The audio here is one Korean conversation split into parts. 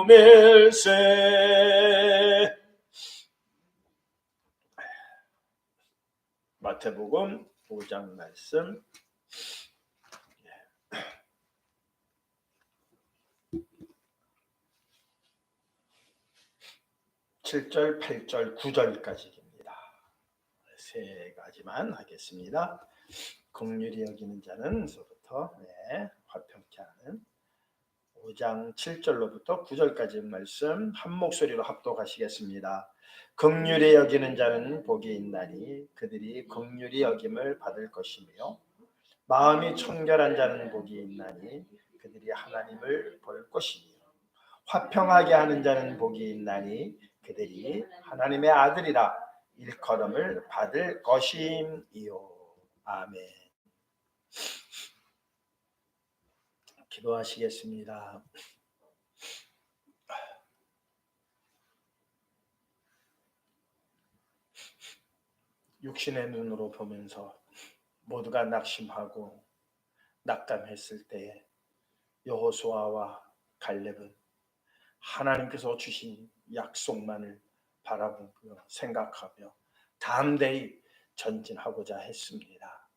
밀세. 마태복음 5장 말씀 7절, 8절, 9절까지입니다. 세 가지만 하겠습니다. 긍휼히 여기는 자는서부터 화평케 하는 5장 7절로부터 9절까지 말씀 한 목소리로 합독하시겠습니다. 긍휼히 여기는 자는 복이 있나니 그들이 긍휼히 여김을 받을 것이며 마음이 청결한 자는 복이 있나니 그들이 하나님을 볼 것이며 화평하게 하는 자는 복이 있나니 그들이 하나님의 아들이라 일컬음을 받을 것임이요. 아멘. 기도하시겠습니다. 육신의 눈으로 보면서 모두가 낙심하고 낙담했을 때에 여호수아와 갈렙은 하나님께서 주신 약속만을 바라보며 생각하며 담대히 전진하고자 했습니다.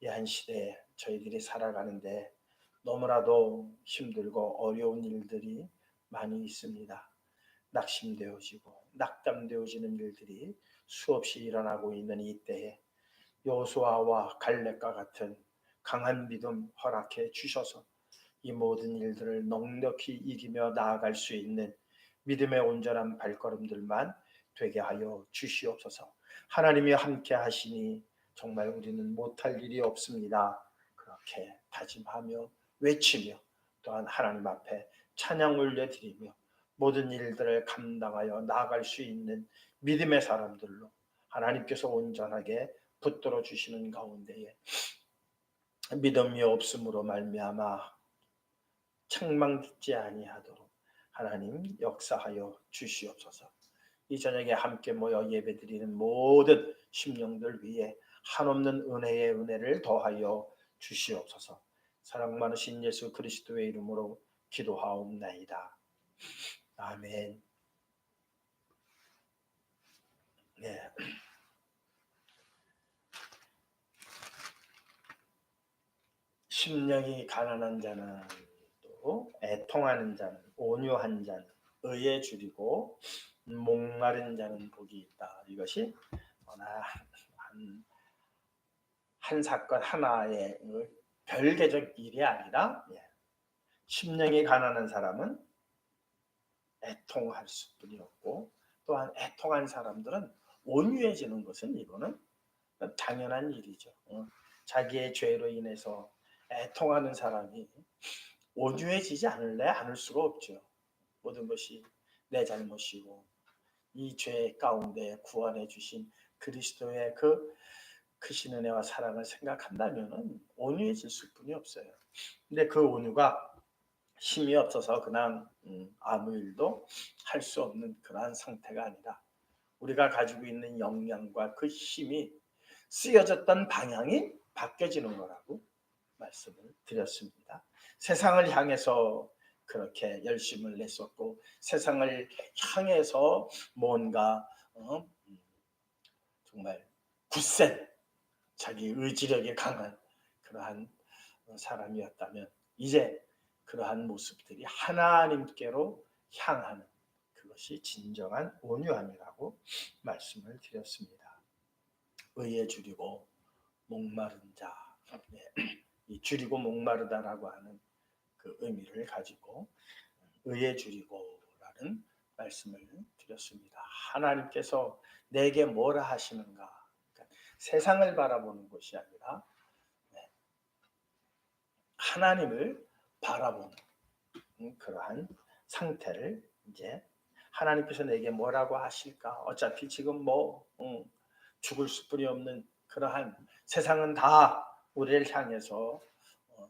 이 한 시대에 저희들이 살아가는데 너무나도 힘들고 어려운 일들이 많이 있습니다. 낙심되어지고 낙담되어지는 일들이 수없이 일어나고 있는 이때에 여호수아와 갈렙과 같은 강한 믿음 허락해 주셔서 이 모든 일들을 넉넉히 이기며 나아갈 수 있는 믿음의 온전한 발걸음들만 되게 하여 주시옵소서. 하나님이 함께 하시니 정말 우리는 못할 일이 없습니다. 그렇게 다짐하며 외치며 또한 하나님 앞에 찬양 올려드리며 모든 일들을 감당하여 나아갈 수 있는 믿음의 사람들로 하나님께서 온전하게 붙들어 주시는 가운데에 믿음이 없음으로 말미암아 책망듣지 아니하도록 하나님 역사하여 주시옵소서. 이 저녁에 함께 모여 예배드리는 모든 심령들 위에 한없는 은혜의 은혜를 더하여 주시옵소서. 사랑 많으신 예수 그리스도의 이름으로 기도하옵나이다. 아멘. 네. 심령이 가난한 자는 또 애통하는 자는 온유한 자는 의에 줄이고 목마른 자는 복이 있다. 이것이 한 사건 하나의 별개적 일이 아니라 심령이 가난한 사람은 애통할 수뿐이 없고 또한 애통한 사람들은 온유해지는 것은 이거는 당연한 일이죠. 자기의 죄로 인해서 애통하는 사람이 온유해지지 않을 수가 없죠. 모든 것이 내 잘못이고 이 죄 가운데 구원해 주신 그리스도의 그 크신 은혜와 사랑을 생각한다면 온유해질 수뿐이 없어요. 근데 그 온유가 힘이 없어서 그냥 아무 일도 할 수 없는 그러한 상태가 아니라 우리가 가지고 있는 역량과 그 힘이 쓰여졌던 방향이 바뀌어지는 거라고 말씀을 드렸습니다. 세상을 향해서 그렇게 열심을 냈었고 세상을 향해서 뭔가 정말 굳센 자기 의지력이 강한 그러한 사람이었다면 이제 그러한 모습들이 하나님께로 향하는 그것이 진정한 온유함이라고 말씀을 드렸습니다. 의에 줄이고 목마른 자, 이 줄이고 목마르다라고 하는 그 의미를 가지고 의에 줄이고라는 말씀을 드렸습니다. 하나님께서 내게 뭐라 하시는가? 그러니까 세상을 바라보는 것이 아니라 하나님을 바라보는 그러한 상태를 이제 하나님께서 내게 뭐라고 하실까? 어차피 지금 죽을 수뿐이 없는 그러한 세상은 다 우리를 향해서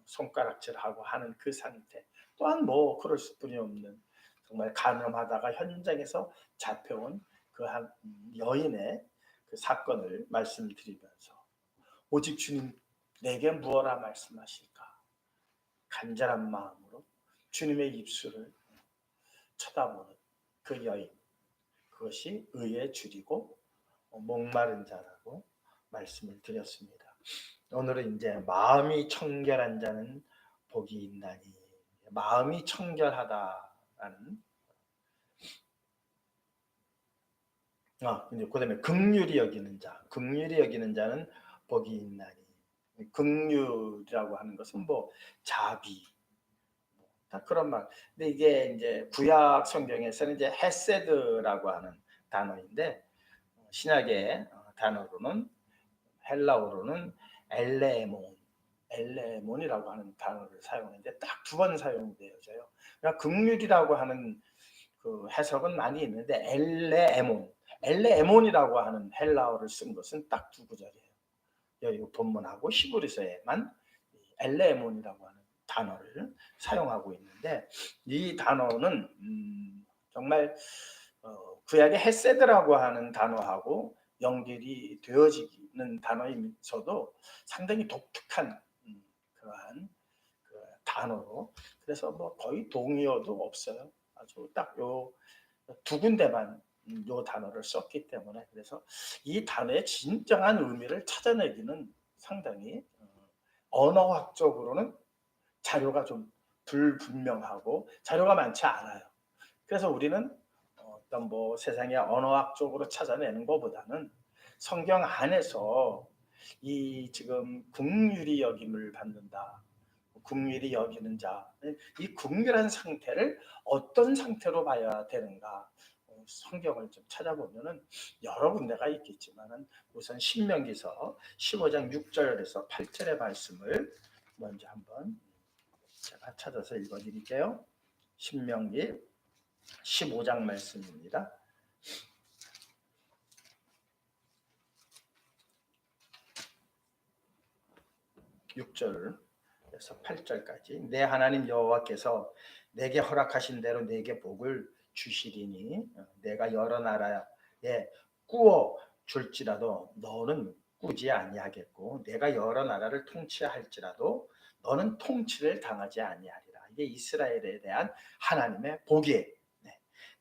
손가락질하고 하는 그 상태. 또한 그럴 수뿐이 없는 정말 가늠하다가 현장에서 잡혀온 그 한 여인의 그 사건을 말씀드리면서 오직 주님 내게 무엇라 말씀하실까? 간절한 마음으로 주님의 입술을 쳐다보는 그 여인, 그것이 의에 줄이고 목마른 자라고 말씀을 드렸습니다. 오늘은 이제 마음이 청결한 자는 복이 있나니, 마음이 청결하다라는 이제 그다음에 긍휼히 여기는 자, 긍휼히 여기는 자는 복이 있나니. 긍휼이라고 하는 것은 뭐 자비, 다 그런 말. 근데 이게 이제 구약 성경에서는 이제 헤세드라고 하는 단어인데, 신약의 단어로는, 헬라어로는 엘레몬, 엘레몬이라고 하는 단어를 사용하는데 딱 두 번 사용되어져요. 그러니까 긍휼이라고 하는 그 해석은 많이 있는데, 엘레에몬, 엘레에몬이라고 하는 헬라어를 쓴 것은 딱 두 구절이에요. 여기 본문하고 히브리서에만 엘레에몬이라고 하는 단어를 사용하고 있는데, 이 단어는 정말 구약의 헤세드라고 하는 단어하고 연결이 되어지는 단어이면서도 상당히 독특한 그러한 그 단어로, 그래서 뭐 거의 동의어도 없어요. 아주 딱 요 두 군데만 요 단어를 썼기 때문에, 그래서 이 단어의 진정한 의미를 찾아내기는 상당히 언어학적으로는 자료가 좀 불분명하고 자료가 많지 않아요. 그래서 우리는 어떤 뭐 세상의 언어학적으로 찾아내는 것보다는 성경 안에서 이 지금 긍휼히 여김을 받는다, 긍휼히 여기는 자, 이 긍휼한 상태를 어떤 상태로 봐야 되는가, 성경을 좀 찾아보면은 여러 군데가 있겠지만은 우선 신명기서 15장 6절에서 8절의 말씀을 먼저 한번 제가 찾아서 읽어드릴게요. 신명기 15장 말씀입니다. 6절에서 8절까지. 내 하나님 여호와께서 내게 허락하신 대로 내게 복을 주시리니 내가 여러 나라에 꾸어 줄지라도 너는 꾸지 아니하겠고, 내가 여러 나라를 통치할지라도 너는 통치를 당하지 아니하리라. 이게 이스라엘에 대한 하나님의 복이에요.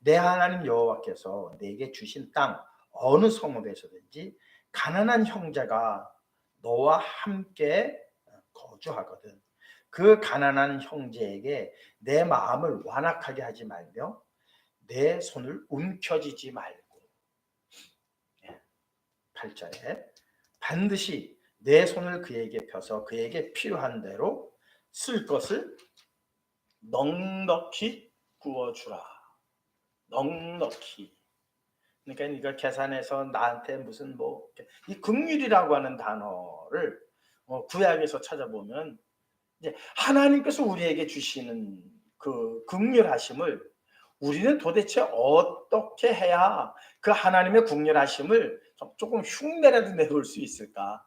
내 하나님 여호와께서 내게 주신 땅 어느 성읍에서든지 가난한 형제가 너와 함께 거주하거든, 그 가난한 형제에게 내 마음을 완악하게 하지 말며 내 손을 움켜쥐지 말고, 8절에 반드시 내 손을 그에게 펴서 그에게 필요한 대로 쓸 것을 넉넉히 구워주라. 넉넉히. 그러니까 이거 계산해서 나한테 무슨 뭐 이 긍휼이라고 하는 단어를 구약에서 찾아보면 이제 하나님께서 우리에게 주시는 그 긍휼하심을 우리는 도대체 어떻게 해야 그 하나님의 긍휼하심을 조금 흉내라도 내볼 수 있을까?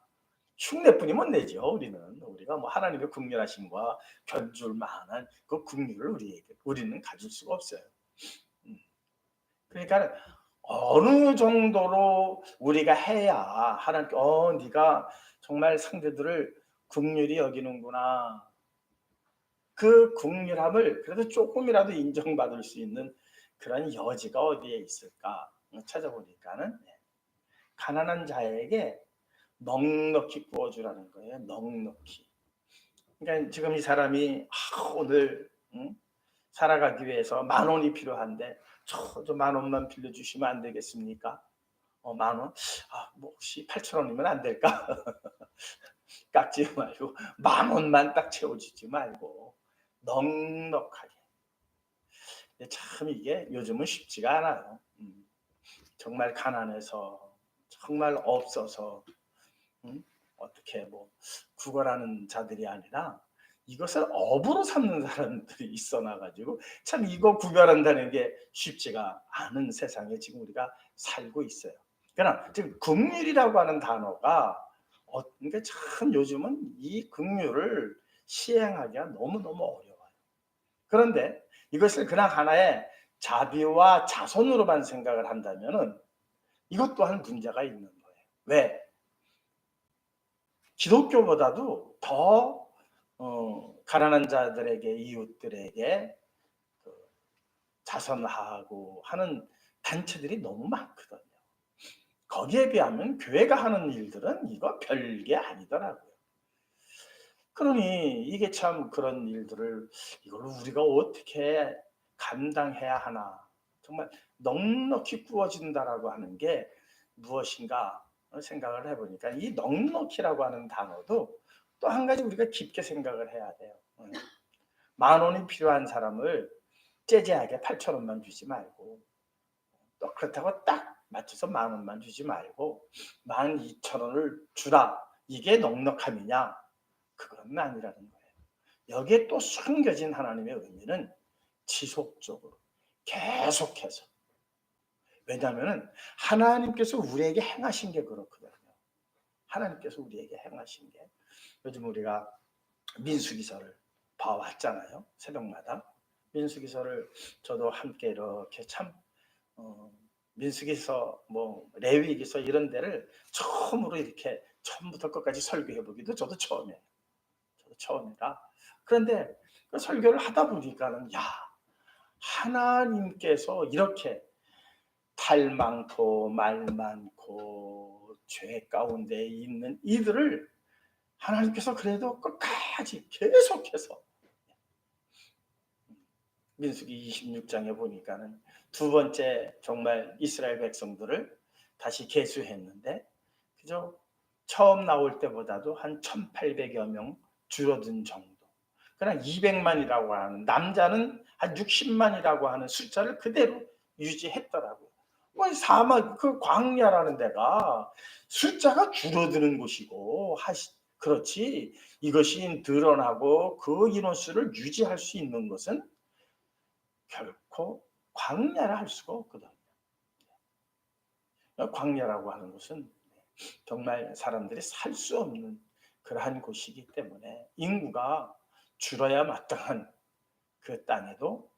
흉내뿐이면 내죠. 우리가 뭐 하나님의 긍휼하심과 견줄 만한 그 긍휼을 우리는 가질 수가 없어요. 그러니까 어느 정도로 우리가 해야 하나님께 네가 정말 상대들을 긍휼히 여기는구나, 그 긍휼함을 그래도 조금이라도 인정받을 수 있는 그런 여지가 어디에 있을까 찾아보니까는 가난한 자에게 넉넉히 구워주라는 거예요. 넉넉히. 그러니까 지금 이 사람이 오늘 살아가기 위해서 10,000원이 필요한데 저 10,000원만 빌려주시면 안 되겠습니까? 10,000원? 뭐 혹시 8,000원이면 안 될까? 깎지 말고 10,000원만 딱 채워주지 말고 넉넉하게. 참 이게 요즘은 쉽지가 않아요. 정말 가난해서, 정말 없어서 어떻게 뭐 구걸하는 자들이 아니라 이것을 업으로 삼는 사람들이 있어 나가지고 참 이거 구별한다는 게 쉽지가 않은 세상에 지금 우리가 살고 있어요. 그러나 지금 긍휼이라고 하는 단어가 그러니까 참 요즘은 이 긍휼을 시행하기가 너무너무 어려워요. 그런데 이것을 그냥 하나의 자비와 자손으로만 생각을 한다면은 이것 또한 문제가 있는 거예요. 왜? 기독교보다도 더 가난한 자들에게, 이웃들에게 자선하고 하는 단체들이 너무 많거든요. 거기에 비하면 교회가 하는 일들은 이거 별게 아니더라고요. 그러니 이게 참 그런 일들을 이걸 우리가 어떻게 감당해야 하나. 정말 넉넉히 구워진다라고 하는 게 무엇인가 생각을 해보니까 이 넉넉히라고 하는 단어도 또 한 가지 우리가 깊게 생각을 해야 돼요. 10,000원이 필요한 사람을 째째하게 8,000원만 주지 말고, 또 그렇다고 딱 맞춰서 10,000원만 주지 말고 12,000원을 주라. 이게 넉넉함이냐? 그건 아니라는 거예요. 여기에 또 숨겨진 하나님의 의미는 지속적으로 계속해서, 왜냐하면 하나님께서 우리에게 행하신 게 그렇거든요. 하나님께서 우리에게 행하신 게, 요즘 우리가 민수기서를 봐왔잖아요. 새벽마다 민수기서를 저도 함께 이렇게 참 민수기서 뭐 레위기서 이런 데를 처음으로 이렇게 처음부터 끝까지 설교해 보기도 저도 처음이에요. 저도 처음이라. 그런데 그 설교를 하다 보니까는 야, 하나님께서 이렇게 탈 많고 말 많고 죄 가운데 있는 이들을 하나님께서 그래도 끝까지 계속해서, 민수기 26장에 보니까는 두 번째 정말 이스라엘 백성들을 다시 계수했는데 그저 처음 나올 때보다도 한 1,800여 명 줄어든 정도. 그러나 200만이라고 하는, 남자는 한 60만이라고 하는 숫자를 그대로 유지했더라고요. 사막 그 광야라는 데가 숫자가 줄어드는 곳이고 그렇지, 이것이 늘어나고 그 인원수를 유지할 수 있는 것은 결코 광야라 할 수가 없거든요. 광야라고 하는 것은 정말 사람들이 살 수 없는 그러한 곳이기 때문에 인구가 줄어야 마땅한 그 땅에도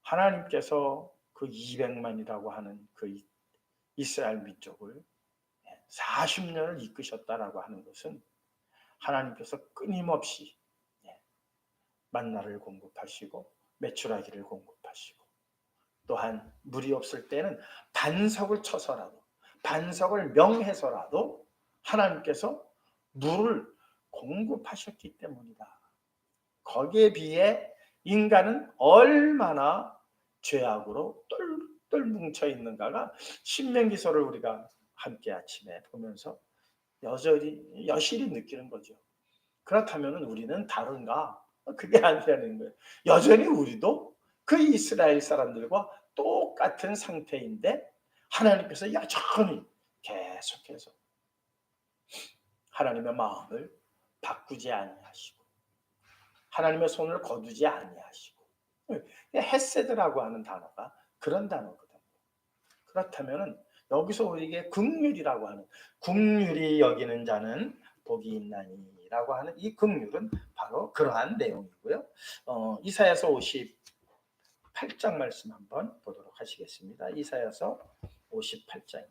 하나님께서 그 200만이라고 하는 그 이스라엘 민족을 40년을 이끄셨다라고 하는 것은 하나님께서 끊임없이 만나를 공급하시고 메추라기를 공급하시고, 또한 물이 없을 때는 반석을 쳐서라도, 반석을 명해서라도 하나님께서 물을 공급하셨기 때문이다. 거기에 비해 인간은 얼마나 죄악으로 똘똘 뭉쳐 있는가가 신명기서를 우리가 함께 아침에 보면서 여실히 느끼는 거죠. 그렇다면 우리는 다른가? 그게 아니라는 거예요. 여전히 우리도 그 이스라엘 사람들과 똑같은 상태인데 하나님께서 여전히 계속해서 하나님의 마음을 바꾸지 아니하시고 하나님의 손을 거두지 아니하시고, 헤세드라고 하는 단어가 그런 단어거든요. 그렇다면 여기서 우리에게 긍휼이라고 하는, 긍휼히 여기는 자는 복이 있나니라고 하는 이 긍휼은 바로 그러한 내용이고요. 이사야서 58장 말씀 한번 보도록 하시겠습니다. 이사야서 58장입니다.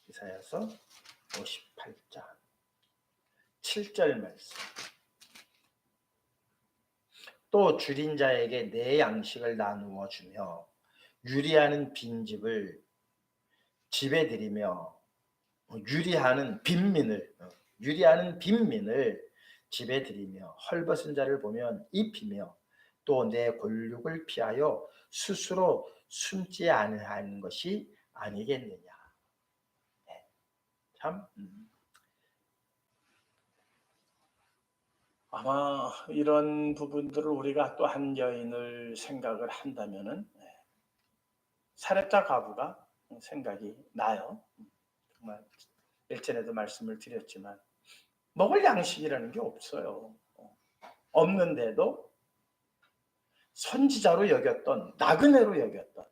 이사야서 58장 7절 말씀. 또 줄인 자에게 내 양식을 나누어 주며 유리하는 빈집을 집에 들이며 유리하는 빈민을 집에 들이며 헐벗은 자를 보면 입히며 또 내 권력을 피하여 스스로 숨지 않는 것이 아니겠느냐. 참 아마 이런 부분들을 우리가 또 한 여인을 생각을 한다면은 사렙자 과부가 생각이 나요. 정말 일전에도 말씀을 드렸지만 먹을 양식이라는 게 없어요. 없는데도 선지자로 여겼던, 나그네로 여겼던,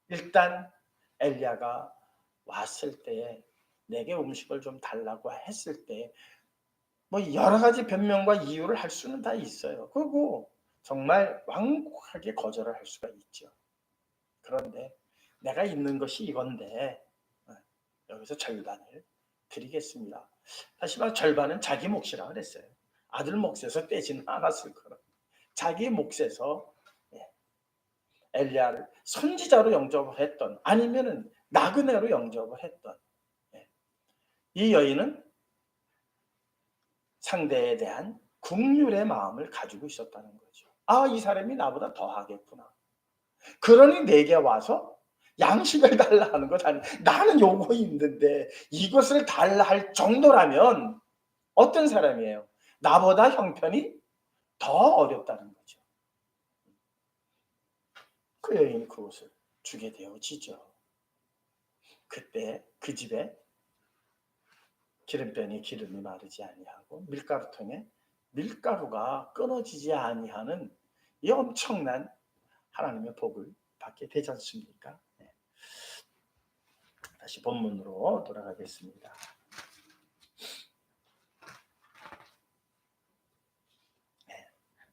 일단 엘리야가 왔을 때에 내게 음식을 좀 달라고 했을 때 뭐 여러 가지 변명과 이유를 할 수는 다 있어요. 그리고 정말 완곡하게 거절을 할 수가 있죠. 그런데 내가 있는 것이 이건데 여기서 절반을 드리겠습니다. 다시 말해 절반은 자기 몫이라 그랬어요. 아들 몫에서 떼지는 않았을 거라. 자기 몫에서 엘리야를 선지자로 영접을 했던, 아니면은 나그네로 영접을 했던 이 여인은 상대에 대한 긍휼의 마음을 가지고 있었다는 거죠. 아, 이 사람이 나보다 더 하겠구나. 그러니 내게 와서 양식을 달라 하는 것 아니, 나는 요거 있는데 이것을 달라 할 정도라면 어떤 사람이에요? 나보다 형편이 더 어렵다는 거죠. 그 여인이 그것을 주게 되어지죠. 그때 그 집에 기름병에 기름이 마르지 아니하고 밀가루통에 밀가루가 끊어지지 아니하는 이 엄청난 하나님의 복을 받게 되지 않습니까? 네. 다시 본문으로 돌아가겠습니다. 네.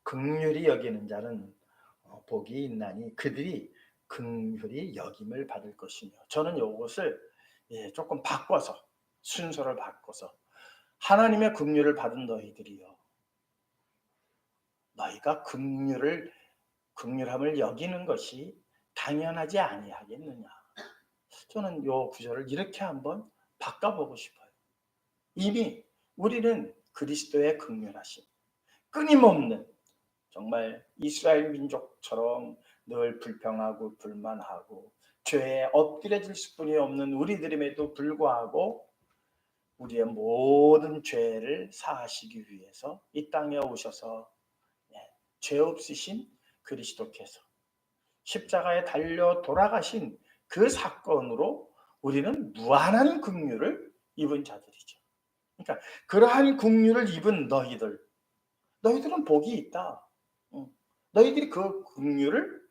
긍휼히 여기는 자는 복이 있나니 그들이 긍휼히 여김을 받을 것이며, 저는 이것을 조금 바꿔서 순서를 바꿔서 하나님의 긍휼을 받은 너희들이여, 너희가 긍휼함을 여기는 것이 당연하지 아니하겠느냐. 저는 이 구절을 이렇게 한번 바꿔보고 싶어요. 이미 우리는 그리스도의 긍휼하심, 끊임없는, 정말 이스라엘 민족처럼 늘 불평하고 불만하고 죄에 엎드려질 수뿐이 없는 우리들임에도 불구하고 우리의 모든 죄를 사하시기 위해서 이 땅에 오셔서 죄 없으신 그리스도께서 십자가에 달려 돌아가신 그 사건으로 우리는 무한한 긍휼을 입은 자들이죠. 그러니까 그러한 긍휼을 입은 너희들은 복이 있다. 너희들이 그 긍휼을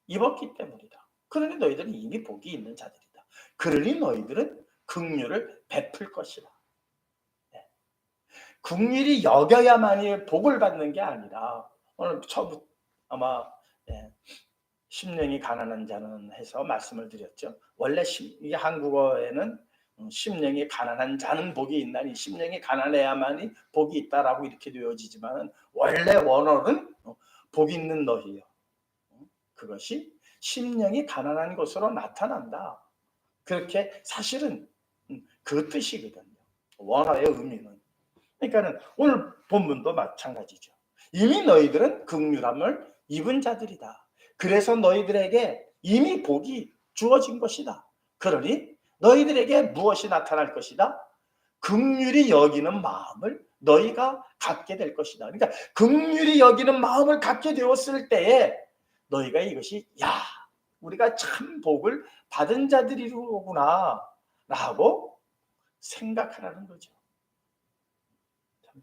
입었기 때문이다. 그러니 너희들은 이미 복이 있는 자들이다. 그러니 너희들은 긍휼을 베풀 것이다. 긍휼히 여겨야만이 복을 받는 게 아니라, 오늘 처음 아마 심령이 가난한 자는 해서 말씀을 드렸죠. 원래 이 한국어에는 심령이 가난한 자는 복이 있나니 심령이 가난해야만이 복이 있다라고 이렇게 되어지지만, 원래 원어는 복 있는 너희요, 그것이 심령이 가난한 것으로 나타난다. 그렇게 사실은 그 뜻이거든요. 원어의 의미는. 그러니까는 오늘 본문도 마찬가지죠. 이미 너희들은 긍휼함을 입은 자들이다. 그래서 너희들에게 이미 복이 주어진 것이다. 그러니 너희들에게 무엇이 나타날 것이다? 긍휼히 여기는 마음을 너희가 갖게 될 것이다. 그러니까 긍휼히 여기는 마음을 갖게 되었을 때에 너희가 이것이, 야, 우리가 참 복을 받은 자들이로구나 라고 생각하라는 거죠. 참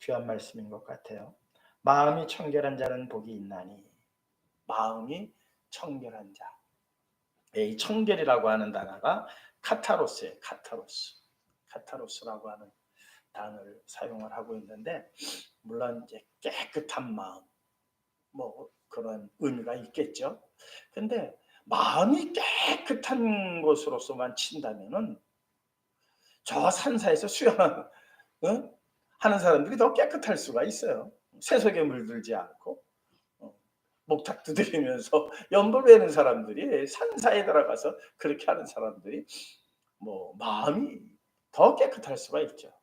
귀한 말씀인 것 같아요. 마음이 청결한 자는 복이 있나니, 마음이 청결한 자. 이 청결이라고 하는 단어가 카타로스예요. 카타로스라고 하는 단어를 사용을 하고 있는데, 물론 이제 깨끗한 마음, 뭐 그런 의미가 있겠죠. 근데 마음이 깨끗한 것으로서만 친다면은 저 산사에서 수영하는 하는 사람들이 더 깨끗할 수가 있어요. 세속에 물들지 않고 목탁 두드리면서 연불 외는 사람들이, 산사에 들어가서 그렇게 하는 사람들이 뭐 마음이 더 깨끗할 수가 있죠.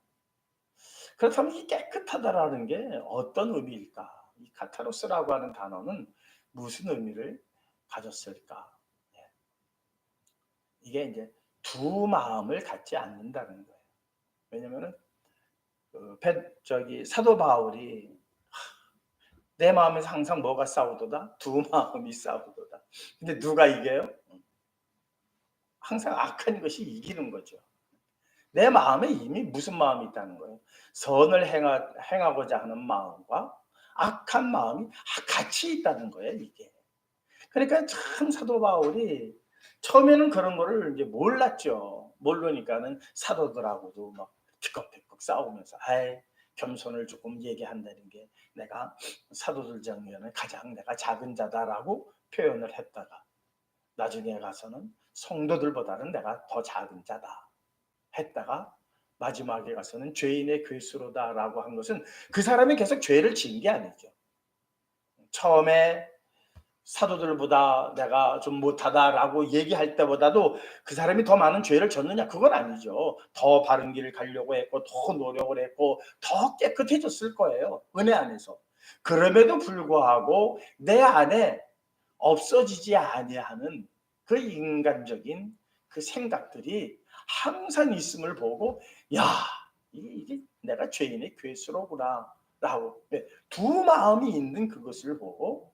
그렇다면 이 깨끗하다라는 게 어떤 의미일까? 이 카타로스라고 하는 단어는 무슨 의미를 가졌을까? 이게 이제 두 마음을 갖지 않는다는 거예요. 왜냐면은 사도 바울이 내 마음에서 항상 뭐가 싸우도다? 두 마음이 싸우도다. 근데 누가 이겨요? 항상 악한 것이 이기는 거죠. 내 마음에 이미 무슨 마음이 있다는 거예요? 선을 행하고자 하는 마음과 악한 마음이 같이 있다는 거예요, 이게. 그러니까 참 사도 바울이 처음에는 그런 거를 이제 몰랐죠. 모르니까는 사도들하고도 막 피꺽피꺽 싸우면서, 아이, 겸손을 조금 얘기한다는 게, 내가 사도들 중에는 가장 내가 작은 자다라고 표현을 했다가 나중에 가서는 성도들보다는 내가 더 작은 자다 했다가 마지막에 가서는 죄인의 괴수로다라고 한 것은 그 사람이 계속 죄를 지은 게 아니죠. 처음에 사도들보다 내가 좀 못하다라고 얘기할 때보다도 그 사람이 더 많은 죄를 졌느냐? 그건 아니죠. 더 바른 길을 가려고 했고 더 노력을 했고 더 깨끗해졌을 거예요. 은혜 안에서. 그럼에도 불구하고 내 안에 없어지지 아니하는 그 인간적인 그 생각들이 항상 있음을 보고, 야, 이게 내가 죄인의 괴수로구나 라고 두 마음이 있는 그것을 보고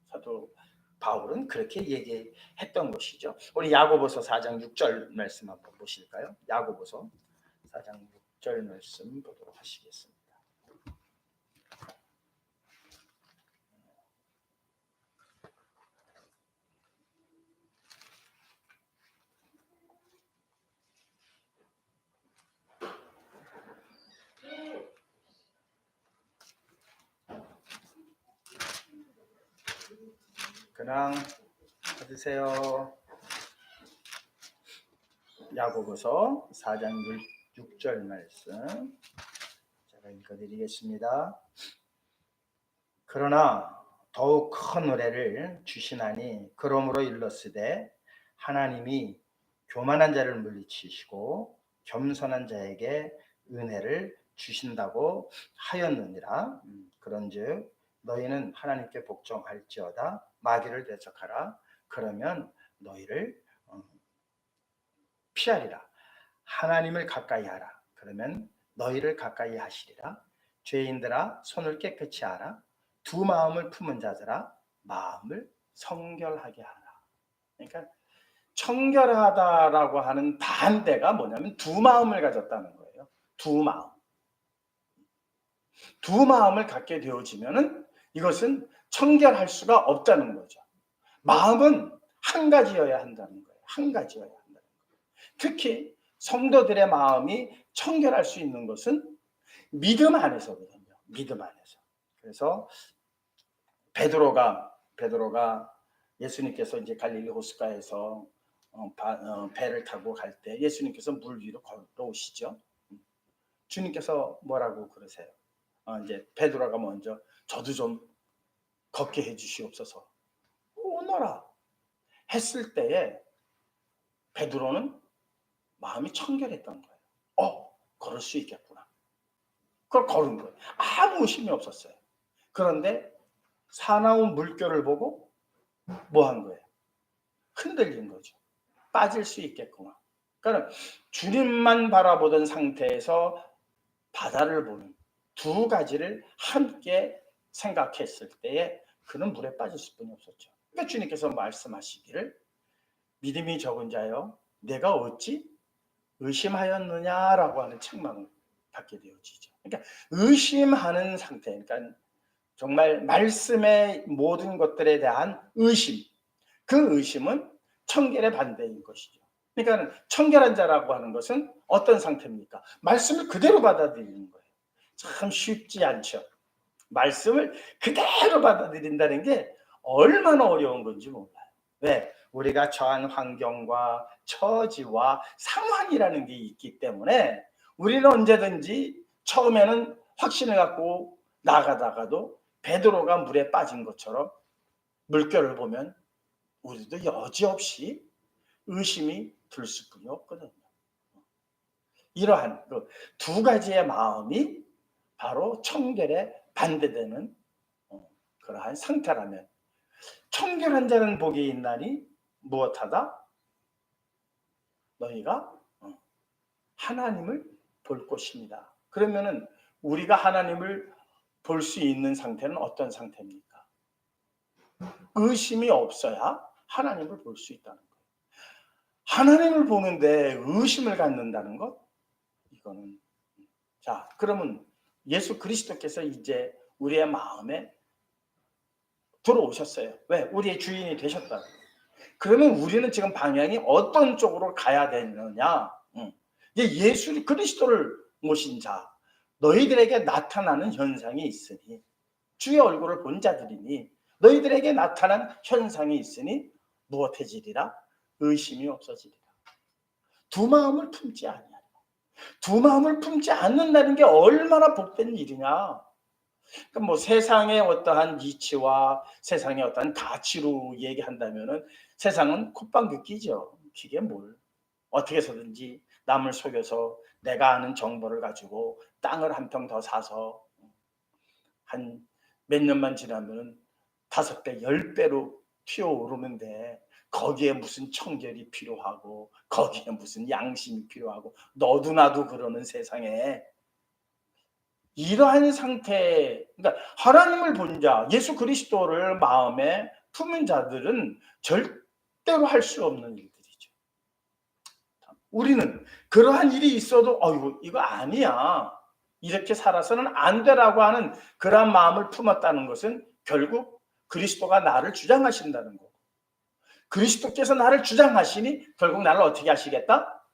사도 바울은 그렇게 얘기했던 것이죠. 우리 야고보서 4장 6절 말씀 한번 보실까요? 야고보서 4장 6절 말씀 보도록 하시겠습니다. 그냥 받으세요. 야고보서 4장 6절 말씀 제가 읽어드리겠습니다. 그러나 더욱 큰 은혜를 주시나니 그러므로 일렀으되 하나님이 교만한 자를 물리치시고 겸손한 자에게 은혜를 주신다고 하였느니라. 그런즉 너희는 하나님께 복종할지어다. 마귀를 대적하라. 그러면 너희를 피하리라. 하나님을 가까이 하라. 그러면 너희를 가까이 하시리라. 죄인들아 손을 깨끗이 하라. 두 마음을 품은 자들아 마음을 성결하게 하라. 그러니까 청결하다라고 하는 반대가 뭐냐면 두 마음을 가졌다는 거예요. 두 마음. 두 마음을 갖게 되어지면은 이것은 청결할 수가 없다는 거죠. 마음은 한 가지여야 한다는 거예요. 한 가지여야 한다는 거예요. 특히 성도들의 마음이 청결할 수 있는 것은 믿음 안에서거든요. 믿음 안에서. 그래서 베드로가 예수님께서 이제 갈릴리 호숫가에서 배를 타고 갈 때 예수님께서 물 위로 걸어오시죠. 주님께서 뭐라고 그러세요? 이제 베드로가 먼저 저도 좀 걷게 해주시옵소서. 오너라 했을 때에 베드로는 마음이 청결했던 거예요. 걸을 수 있겠구나. 그걸 걸은 거예요. 아무 의심이 없었어요. 그런데 사나운 물결을 보고 뭐 한 거예요? 흔들린 거죠. 빠질 수 있겠구나. 그러니까 주님만 바라보던 상태에서 바다를 보는 두 가지를 함께 생각했을 때에 그는 물에 빠질 수뿐이 없었죠. 그러니까 주님께서 말씀하시기를 믿음이 적은 자여 내가 어찌 의심하였느냐라고 하는 책망을 받게 되어지죠. 그러니까 의심하는 상태, 그러니까 정말 말씀의 모든 것들에 대한 의심, 그 의심은 청결의 반대인 것이죠. 그러니까 청결한 자라고 하는 것은 어떤 상태입니까? 말씀을 그대로 받아들이는 거예요. 참 쉽지 않죠. 말씀을 그대로 받아들인다는 게 얼마나 어려운 건지 몰라요. 왜? 우리가 처한 환경과 처지와 상황이라는 게 있기 때문에 우리는 언제든지 처음에는 확신을 갖고 나가다가도 베드로가 물에 빠진 것처럼 물결을 보면 우리도 여지없이 의심이 들 수뿐이 없거든요. 이러한 두 가지의 마음이 바로 청결에 반대되는 그러한 상태라면 청결한 자는 복이 있나니 무엇하다? 너희가 하나님을 볼 것입니다. 그러면은 우리가 하나님을 볼 수 있는 상태는 어떤 상태입니까? 의심이 없어야 하나님을 볼 수 있다는 거예요. 하나님을 보는데 의심을 갖는다는 것? 이거는 자, 그러면 예수 그리스도께서 이제 우리의 마음에 들어오셨어요. 왜? 우리의 주인이 되셨다. 그러면 우리는 지금 방향이 어떤 쪽으로 가야 되느냐? 이제 예수 그리스도를 모신 자, 너희들에게 나타나는 현상이 있으니 주의 얼굴을 본 자들이니 너희들에게 나타난 현상이 있으니 무엇해지리라? 의심이 없어지리라. 두 마음을 품지 아니하리라. 두 마음을 품지 않는다는 게 얼마나 복된 일이냐. 그러니까 뭐 세상의 어떠한 이치와 세상의 어떠한 가치로 얘기한다면은 세상은 콧방귀 끼죠. 그게 뭘 어떻게 해서든지 남을 속여서 내가 아는 정보를 가지고 땅을 한 평 더 사서 한 몇 년만 지나면은 5배, 10배로 튀어오르는데 거기에 무슨 청결이 필요하고 거기에 무슨 양심이 필요하고 너도 나도 그러는 세상에 이러한 상태, 그러니까 하나님을 본 자, 예수 그리스도를 마음에 품은 자들은 절대로 할 수 없는 일들이죠. 우리는 그러한 일이 있어도 이거 아니야. 이렇게 살아서는 안 되라고 하는 그러한 마음을 품었다는 것은 결국 그리스도가 나를 주장하신다는 거고, 그리스도께서 나를 주장하시니 결국 나를 어떻게 하시겠다?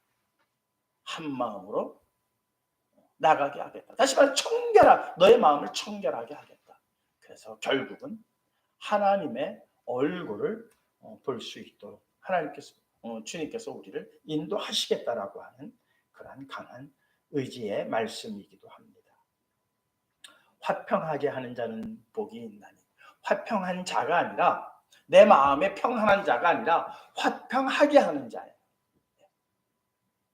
한 마음으로 나가게 하겠다. 다시 말해 너의 마음을 청결하게 하겠다. 그래서 결국은 하나님의 얼굴을 볼 수 있도록 하나님께서 주님께서 우리를 인도하시겠다라고 하는 그러한 강한 의지의 말씀이기도 합니다. 화평하게 하는 자는 복이 있나니. 화평한 자가 아니라 내 마음에 평안한 자가 아니라 화평하게 하는 자예요.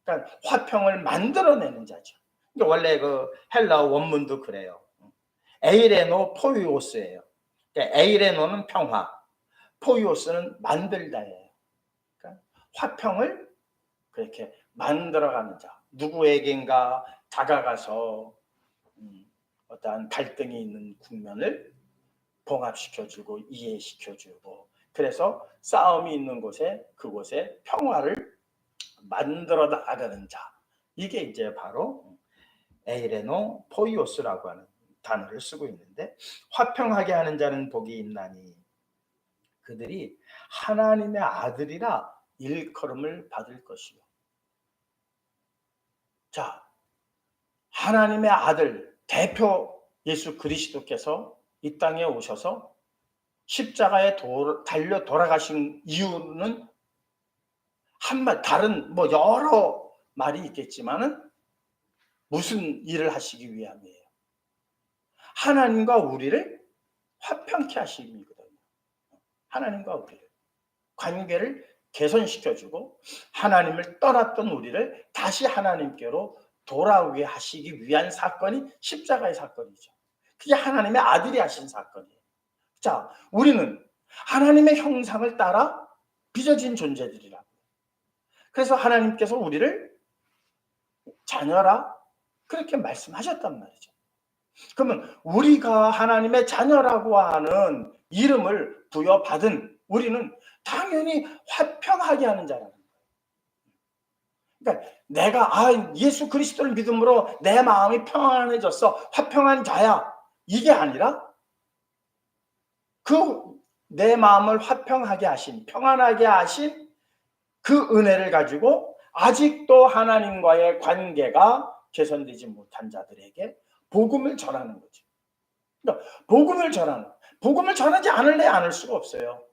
그러니까 화평을 만들어내는 자죠. 그러니까 원래 그 헬라어 원문도 그래요. 에이레노 포이오스예요. 그러니까 에이레노는 평화, 포이오스는 만들다예요. 그러니까 화평을 그렇게 만들어가는 자. 누구에겐가 다가가서 어떠한 갈등이 있는 국면을 봉합시켜주고 이해시켜주고, 그래서 싸움이 있는 곳에 그곳에 평화를 만들어 나가는 자. 이게 이제 바로 에이레노 포이오스라고 하는 단어를 쓰고 있는데, 화평하게 하는 자는 복이 있나니 그들이 하나님의 아들이라 일컬음을 받을 것이요. 자, 하나님의 아들 대표 예수 그리스도께서 이 땅에 오셔서 십자가에 달려 돌아가신 이유는 다른 뭐 여러 말이 있겠지만은 무슨 일을 하시기 위함이에요? 하나님과 우리를 화평케 하심이거든요. 하나님과 우리를 관계를 개선시켜주고 하나님을 떠났던 우리를 다시 하나님께로 돌아오게 하시기 위한 사건이 십자가의 사건이죠. 그게 하나님의 아들이 하신 사건이에요. 자, 우리는 하나님의 형상을 따라 빚어진 존재들이라고. 그래서 하나님께서 우리를 자녀라 그렇게 말씀하셨단 말이죠. 그러면 우리가 하나님의 자녀라고 하는 이름을 부여받은 우리는 당연히 화평하게 하는 자라는 거예요. 그러니까 내가 예수 그리스도를 믿음으로 내 마음이 평안해졌어, 화평한 자야, 이게 아니라 그 내 마음을 화평하게 하신, 평안하게 하신 그 은혜를 가지고 아직도 하나님과의 관계가 개선되지 못한 자들에게 복음을 전하는 거죠. 그러니까 복음을 전하지 않을 수가 없어요.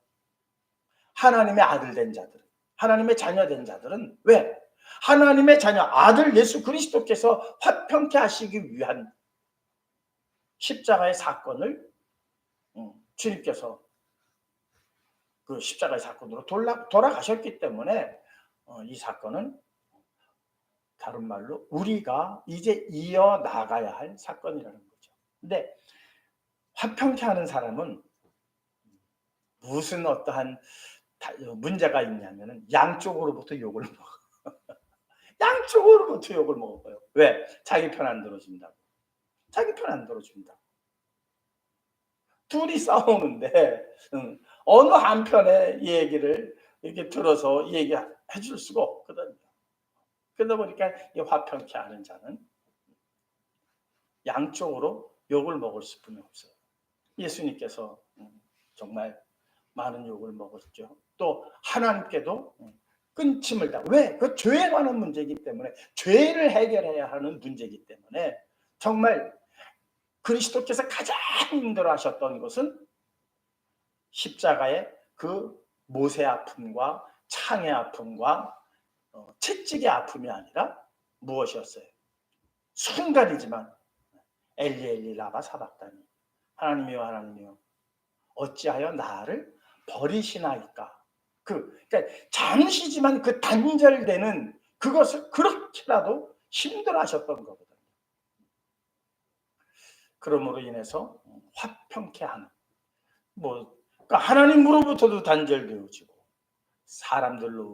하나님의 아들 된 자들, 하나님의 자녀 된 자들은 왜? 하나님의 자녀 아들 예수 그리스도께서 화평케 하시기 위한 십자가의 사건을 주님께서 그 십자가의 사건으로 돌아가셨기 때문에 이 사건은 다른 말로 우리가 이제 이어나가야 할 사건이라는 거죠. 근데 화평케 하는 사람은 무슨 어떠한 문제가 있냐면은 양쪽으로부터 욕을 먹어. 양쪽으로부터 욕을 먹어요. 왜? 자기 편 안 들어준다고. 자기 편 안 들어준다고. 둘이 싸우는데 어느 한편의 얘기를 이렇게 들어서 얘기해 줄 수가 없거든요. 그러다 보니까 이 화평케 하는 자는 양쪽으로 욕을 먹을 수뿐이 없어요. 예수님께서 정말 많은 욕을 먹었죠. 또 하나님께도 끊임을 다. 왜? 그 죄에 관한 문제이기 때문에, 죄를 해결해야 하는 문제이기 때문에 정말 그리스도께서 가장 힘들어하셨던 것은 십자가의 그 못의 아픔과 창의 아픔과 채찍의 아픔이 아니라 무엇이었어요? 순간이지만 엘리 엘리 라마 사박다니, 하나님이여 하나님이여 어찌하여 나를 버리시나이까. 그러니까 잠시지만 그 단절되는 그것을 그렇게라도 힘들어하셨던 거거든요. 그러므로 인해서 화평케 하는, 그러니까 하나님으로부터도 단절되어지고 사람들로부터도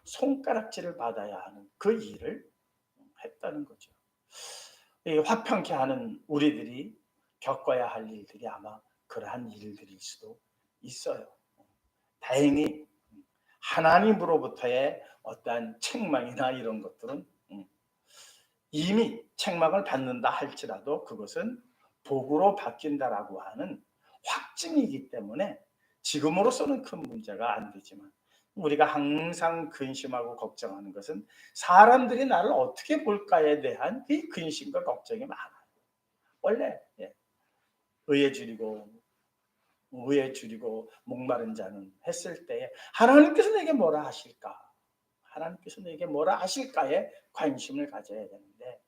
손가락질을 받아야 하는 그 일을 했다는 거죠. 이 화평케 하는 우리들이 겪어야 할 일들이 아마 그러한 일들일 수도 있어요. 다행히 하나님으로부터의 어떠한 책망이나 이런 것들은 이미 책망을 받는다 할지라도 그것은 복으로 바뀐다라고 하는 확증이기 때문에 지금으로서는 큰 문제가 안 되지만, 우리가 항상 근심하고 걱정하는 것은 사람들이 나를 어떻게 볼까에 대한 이 근심과 걱정이 많아요. 원래 의에 줄이고 목마른 자는 했을 때에 하나님께서 내게 뭐라 하실까? 하나님께서 내게 뭐라 하실까에 관심을 가져야 되는데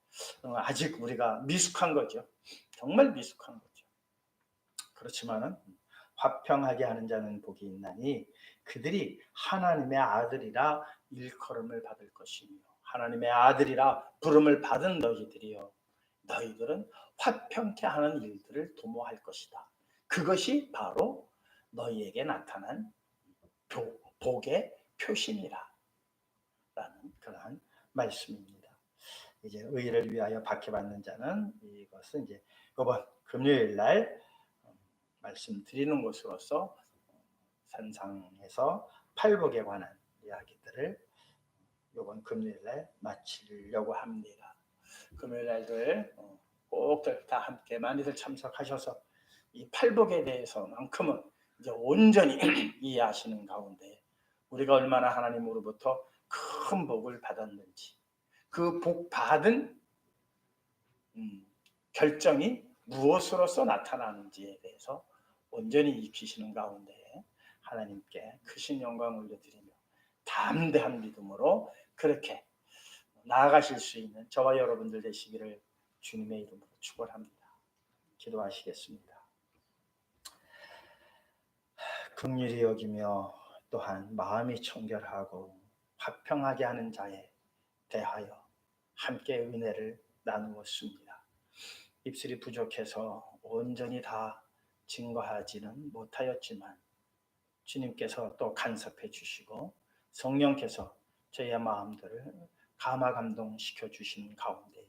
아직 우리가 미숙한 거죠. 정말 미숙한 거죠. 그렇지만은 화평하게 하는 자는 복이 있나니 그들이 하나님의 아들이라 일컬음을 받을 것이며, 하나님의 아들이라 부름을 받은 너희들이여 너희들은 화평케 하는 일들을 도모할 것이다. 그것이 바로 너희에게 나타난 복의 표시니라 라는 그러한 말씀입니다. 이제 의를 위하여 박해받는 자는, 이것은 이제 이번 금요일 날 말씀드리는 것으로서 산상에서 팔복에 관한 이야기들을 이번 금요일 날 마치려고 합니다. 금요일 날들 꼭들 다 함께 많이들 참석하셔서 이 팔복에 대해서만큼은 이제 온전히 이해하시는 가운데 우리가 얼마나 하나님으로부터 큰 복을 받았는지, 그 복 받은 결정이 무엇으로서 나타나는지에 대해서 온전히 익히시는 가운데 하나님께 크신 영광을 올려드리며 담대한 믿음으로 그렇게 나아가실 수 있는 저와 여러분들 되시기를 주님의 이름으로 축원합니다. 기도하시겠습니다. 긍휼히 여기며 또한 마음이 청결하고 화평하게 하는 자에 대하여 함께 은혜를 나누었습니다. 입술이 부족해서 온전히 다 증거하지는 못하였지만 주님께서 또 간섭해 주시고 성령께서 저희의 마음들을 감화감동시켜 주시는 가운데에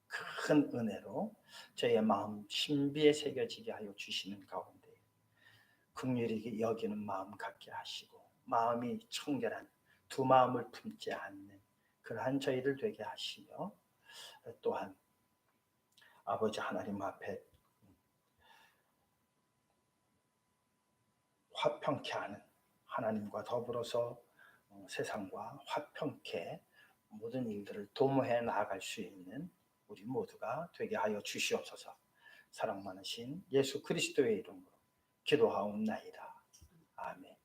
큰 은혜로 저희의 마음 신비에 새겨지게 하여 주시는 가운데 긍휼히 여기는 마음 갖게 하시고 마음이 청결한 두 마음을 품지 않는 그러한 저희들 되게 하시며, 또한 아버지 하나님 앞에 화평케 하는 하나님과 더불어서 세상과 화평케 모든 일들을 도모해 나아갈 수 있는 우리 모두가 되게 하여 주시옵소서. 사랑 많으신 예수 그리스도의 이름으로 기도하옵나이다. 아멘.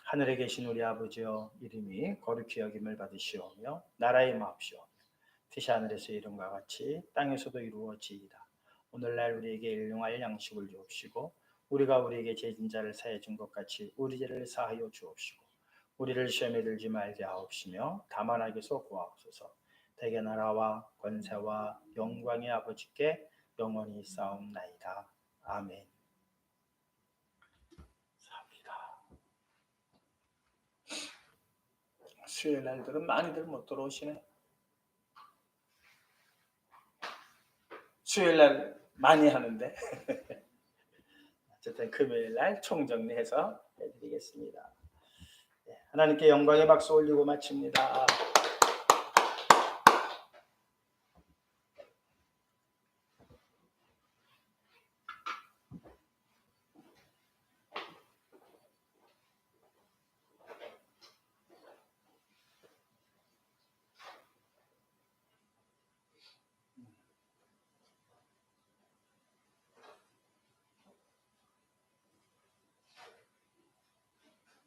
하늘에 계신 우리 아버지여, 이름이 거룩히 여김을 받으시오며 나라의 마옵시오며 뜻이 하늘에서 이룬과 같이 땅에서도 이루어지이다. 오늘날 우리에게 일용할 양식을 주옵시고 우리가 우리에게 죄진 자를 사해 준 것 같이 우리 죄를 사하여 주옵시고 우리를 시험에 들지 말게 하옵시며 다만 악에서 구하옵소서. 대개 나라와 권세와 영광의 아버지께 영원히 싸움나이다. 아멘. 수요일 날들은 많이들 못 들어오시네. 수요일 날 많이 하는데 어쨌든 금요일 날 총정리해서 해드리겠습니다. 하나님께 영광의 박수 올리고 마칩니다.